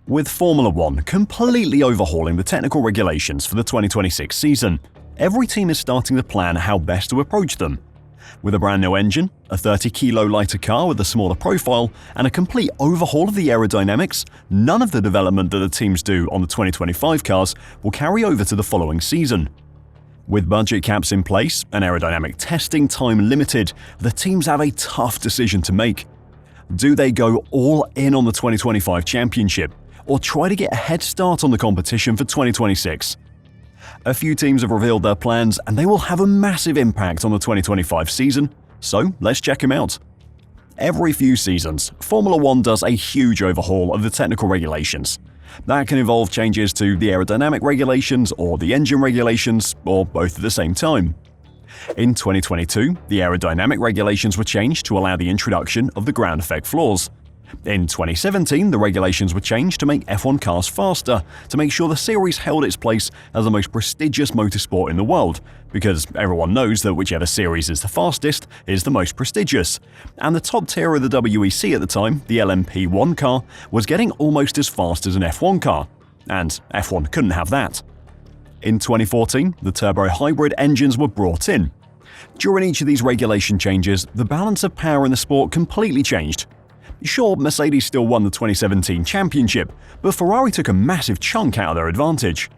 With Formula One completely overhauling the technical regulations for the 2026 season, every team is starting to plan how best to approach them. With a brand new engine, a 30-kilo lighter car with a smaller profile, and a complete overhaul of the aerodynamics, none of the development that the teams do on the 2025 cars will carry over to the following season. With budget caps in place and aerodynamic testing time limited, the teams have a tough decision to make. Do they go all in on the 2025 championship, or try to get a head start on the competition for 2026? A few teams have revealed their plans, and they will have a massive impact on the 2025 season, so let's check them out. Every few seasons, Formula One does a huge overhaul of the technical regulations. That can involve changes to the aerodynamic regulations or the engine regulations, or both at the same time. In 2022, the aerodynamic regulations were changed to allow the introduction of the ground effect floors. In 2017, the regulations were changed to make F1 cars faster, to make sure the series held its place as the most prestigious motorsport in the world, because everyone knows that whichever series is the fastest is the most prestigious. And the top tier of the WEC at the time, the LMP1 car, was getting almost as fast as an F1 car, and F1 couldn't have that. In 2014, the turbo hybrid engines were brought in. During each of these regulation changes, the balance of power in the sport completely changed. Sure, Mercedes still won the 2017 championship, but Ferrari took a massive chunk out of their advantage.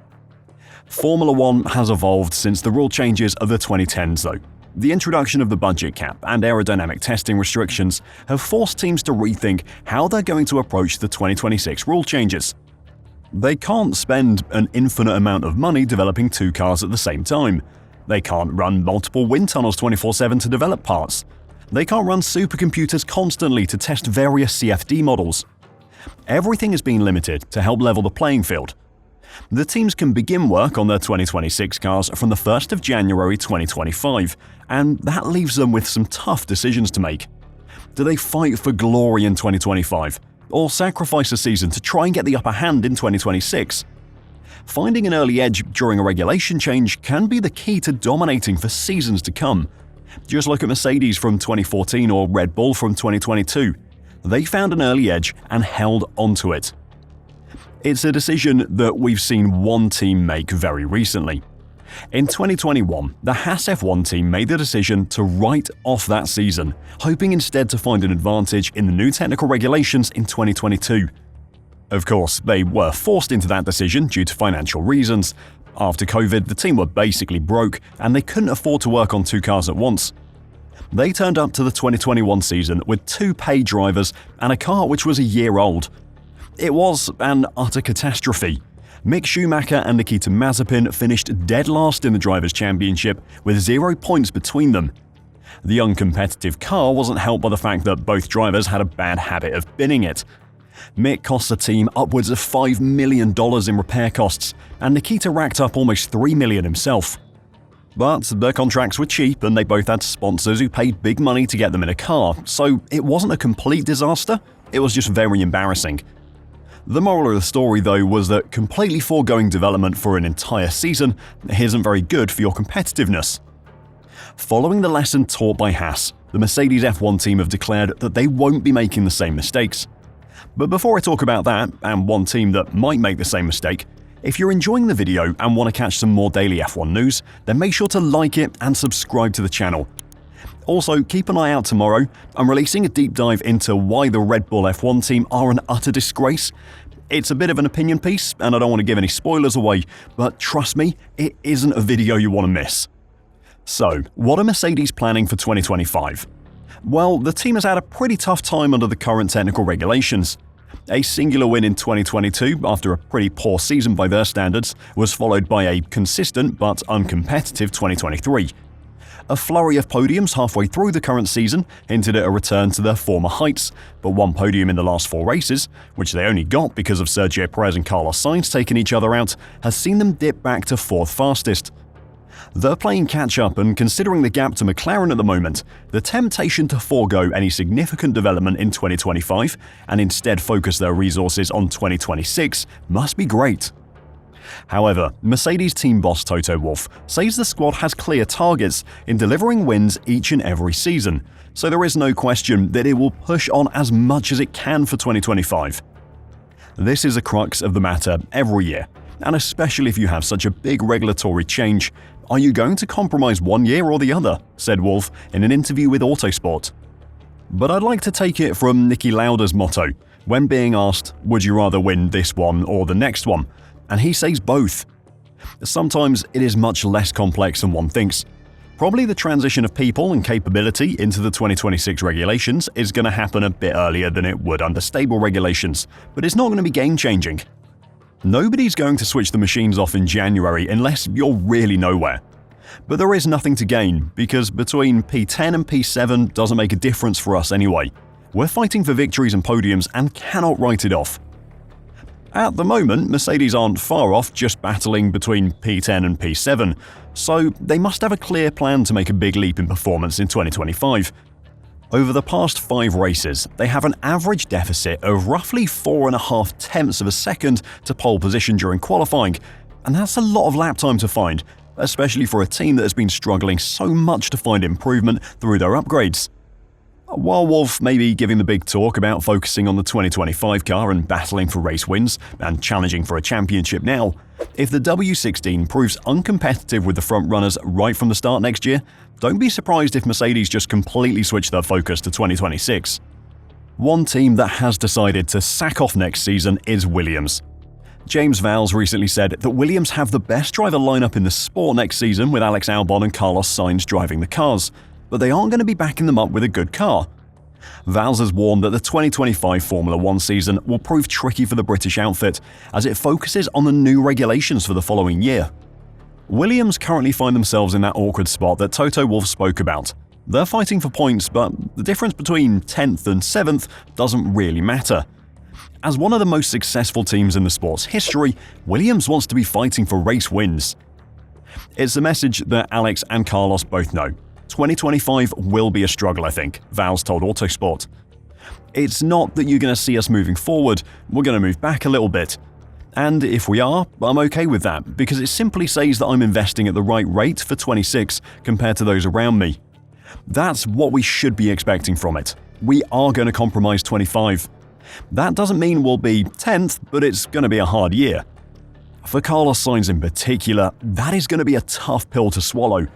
Formula One has evolved since the rule changes of the 2010s though. The introduction of the budget cap and aerodynamic testing restrictions have forced teams to rethink how they're going to approach the 2026 rule changes. They can't spend an infinite amount of money developing two cars at the same time. They can't run multiple wind tunnels 24/7 to develop parts. They can't run supercomputers constantly to test various CFD models. Everything is being limited to help level the playing field. The teams can begin work on their 2026 cars from the 1st of January 2025, and that leaves them with some tough decisions to make. Do they fight for glory in 2025, or sacrifice a season to try and get the upper hand in 2026? Finding an early edge during a regulation change can be the key to dominating for seasons to come. Just look at Mercedes from 2014 or Red Bull from 2022. They found an early edge and held onto it. It's a decision that we've seen one team make very recently. In 2021, the Haas F1 team made the decision to write off that season, hoping instead to find an advantage in the new technical regulations in 2022. Of course, they were forced into that decision due to financial reasons. After COVID, the team were basically broke, and they couldn't afford to work on two cars at once. They turned up to the 2021 season with two paid drivers and a car which was a year old. It was an utter catastrophe. Mick Schumacher and Nikita Mazepin finished dead last in the Drivers' Championship with 0 points between them. The uncompetitive car wasn't helped by the fact that both drivers had a bad habit of binning it. Mick cost the team upwards of $5 million in repair costs, and Nikita racked up almost $3 million himself. But their contracts were cheap, and they both had sponsors who paid big money to get them in a car, so it wasn't a complete disaster, it was just very embarrassing. The moral of the story, though, was that completely foregoing development for an entire season isn't very good for your competitiveness. Following the lesson taught by Haas, the Mercedes F1 team have declared that they won't be making the same mistakes. But before I talk about that, and one team that might make the same mistake, if you're enjoying the video and want to catch some more daily F1 news, then make sure to like it and subscribe to the channel. Also, keep an eye out tomorrow. I'm releasing a deep dive into why the Red Bull F1 team are an utter disgrace. It's a bit of an opinion piece, and I don't want to give any spoilers away, but trust me, it isn't a video you want to miss. So, what are Mercedes planning for 2025? Well, the team has had a pretty tough time under the current technical regulations. A singular win in 2022, after a pretty poor season by their standards, was followed by a consistent but uncompetitive 2023. A flurry of podiums halfway through the current season hinted at a return to their former heights, but one podium in the last 4 races, which they only got because of Sergio Perez and Carlos Sainz taking each other out, has seen them dip back to 4th fastest. They're playing catch-up, and considering the gap to McLaren at the moment, the temptation to forego any significant development in 2025 and instead focus their resources on 2026 must be great. However, Mercedes team boss Toto Wolff says the squad has clear targets in delivering wins each and every season, so there is no question that it will push on as much as it can for 2025. This is a crux of the matter every year, and especially if you have such a big regulatory change. Are you going to compromise one year or the other? Said Wolff in an interview with Autosport. But I'd like to take it from Niki Lauda's motto when being asked, would you rather win this one or the next one? And he says both. Sometimes it is much less complex than one thinks. Probably the transition of people and capability into the 2026 regulations is going to happen a bit earlier than it would under stable regulations, but it's not going to be game-changing. Nobody's going to switch the machines off in January unless you're really nowhere. But there is nothing to gain, because between P10 and P7 doesn't make a difference for us anyway. We're fighting for victories and podiums and cannot write it off. At the moment, Mercedes aren't far off, just battling between P10 and P7, so they must have a clear plan to make a big leap in performance in 2025. Over the past 5 races, they have an average deficit of roughly 4.5 tenths of a second to pole position during qualifying, and that's a lot of lap time to find, especially for a team that has been struggling so much to find improvement through their upgrades. While Wolff may be giving the big talk about focusing on the 2025 car and battling for race wins and challenging for a championship now, if the W16 proves uncompetitive with the front-runners right from the start next year, don't be surprised if Mercedes just completely switch their focus to 2026. One team that has decided to sack off next season is Williams. James Vowles recently said that Williams have the best driver lineup in the sport next season with Alex Albon and Carlos Sainz driving the cars, but they aren't going to be backing them up with a good car. Vowles has warned that the 2025 Formula 1 season will prove tricky for the British outfit as it focuses on the new regulations for the following year. Williams currently find themselves in that awkward spot that Toto Wolff spoke about. They're fighting for points, but the difference between 10th and 7th doesn't really matter. As one of the most successful teams in the sport's history, Williams wants to be fighting for race wins. It's a message that Alex and Carlos both know. 2025 will be a struggle, I think, Vowles told Autosport. It's not that you're going to see us moving forward, we're going to move back a little bit. And if we are, I'm okay with that, because it simply says that I'm investing at the right rate for 26 compared to those around me. That's what we should be expecting from it. We are going to compromise 25. That doesn't mean we'll be 10th, but it's going to be a hard year. For Carlos Sainz in particular, that is going to be a tough pill to swallow.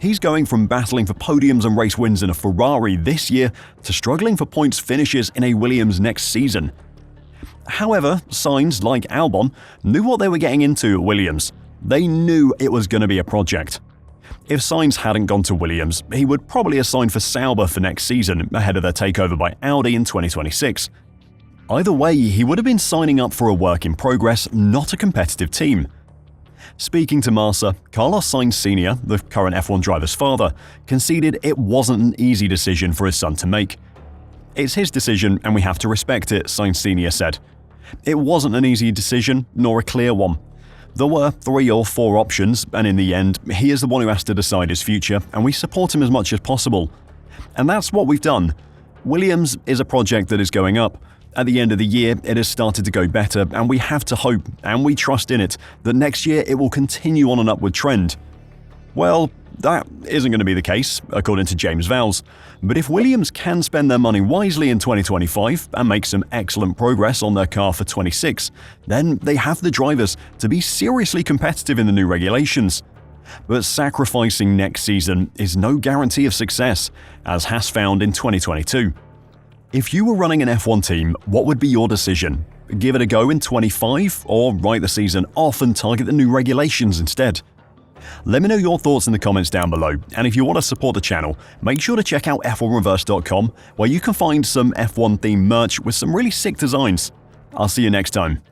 He's going from battling for podiums and race wins in a Ferrari this year to struggling for points finishes in a Williams next season. However, Sainz, like Albon, knew what they were getting into at Williams. They knew it was going to be a project. If Sainz hadn't gone to Williams, he would probably have signed for Sauber for next season ahead of their takeover by Audi in 2026. Either way, he would have been signing up for a work in progress, not a competitive team. Speaking to Marsa, Carlos Sainz Sr., the current F1 driver's father, conceded it wasn't an easy decision for his son to make. It's his decision and we have to respect it, Sainz Sr. said. It wasn't an easy decision, nor a clear one. There were 3 or 4 options, and in the end, he is the one who has to decide his future, and we support him as much as possible. And that's what we've done. Williams is a project that is going up. At the end of the year, it has started to go better, and we have to hope, and we trust in it, that next year it will continue on an upward trend. Well, that isn't going to be the case, according to James Vowles. But if Williams can spend their money wisely in 2025 and make some excellent progress on their car for 26, then they have the drivers to be seriously competitive in the new regulations. But sacrificing next season is no guarantee of success, as Haas found in 2022. If you were running an F1 team, what would be your decision? Give it a go in 25 or write the season off and target the new regulations instead? Let me know your thoughts in the comments down below, and if you want to support the channel, make sure to check out f1reverse.com where you can find some F1 themed merch with some really sick designs. I'll see you next time.